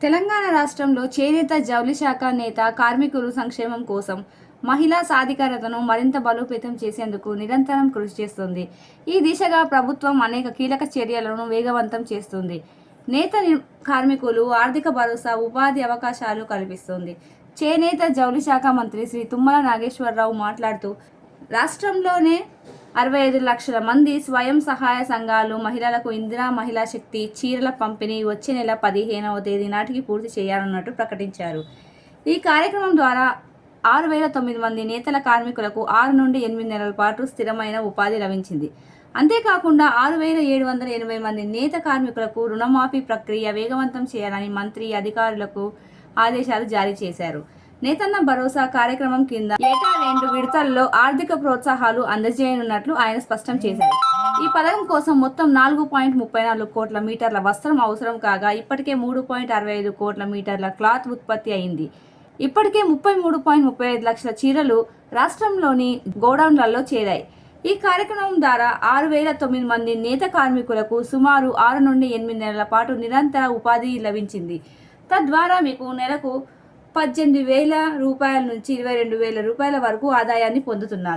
తెలంగాణ రాష్ట్రంలో చేనేత జౌళి శాఖ నేత కార్మికులు సంక్షేమం కోసం మహిళా సాధికారతను మరింత బలోపేతం చేసేందుకు నిరంతరం కృషి చేస్తుంది. ఈ దిశగా ప్రభుత్వం అనేక కీలక చర్యలను వేగవంతం చేస్తుంది. కార్మికులు ఆర్థిక భరోసా, ఉపాధి అవకాశాలు కల్పిస్తుంది. చేనేత జౌళి శాఖ మంత్రి శ్రీ తుమ్మల నాగేశ్వరరావు మాట్లాడుతూ, రాష్ట్రంలోనే 65 లక్షల మంది స్వయం సహాయ సంఘాలు మహిళలకు ఇందిరా మహిళా శక్తి చీరల పంపిణీ వచ్చే నెల 15వ తేదీ నాటికి పూర్తి చేయాలన్నట్టు ప్రకటించారు. ఈ కార్యక్రమం ద్వారా 6,009 మంది నేతల కార్మికులకు 6 నుండి 8 నెలల పాటు స్థిరమైన ఉపాధి లభించింది. అంతేకాకుండా 6,780 మంది నేత కార్మికులకు రుణమాఫీ ప్రక్రియ వేగవంతం చేయాలని మంత్రి అధికారులకు ఆదేశాలు జారీ చేశారు. నేతన్న భరోసా కార్యక్రమం కింద ఏటా 2 విడతల్లో ఆర్థిక ప్రోత్సాహాలు అందజేయనున్నట్లు ఆయన స్పష్టం చేశారు. ఈ పథకం కోసం మొత్తం 4.34 కోట్ల మీటర్ల వస్త్రం అవసరం కాగా ఇప్పటికే 3.65 కోట్ల మీటర్ల క్లాత్ ఉత్పత్తి అయింది. ఇప్పటికే 33.35 లక్షల చీరలు రాష్ట్రంలోని గోడౌన్లలో చేరాయి. ఈ కార్యక్రమం ద్వారా 6,009 మంది నేత కార్మికులకు సుమారు 6 నుండి 8 నెలల పాటు నిరంతర ఉపాధి లభించింది. తద్వారా మీకు నెలకు 18,000 రూపాయల నుంచి 22,000 రూపాయల వరకు ఆదాయాన్ని పొందుతున్నారు.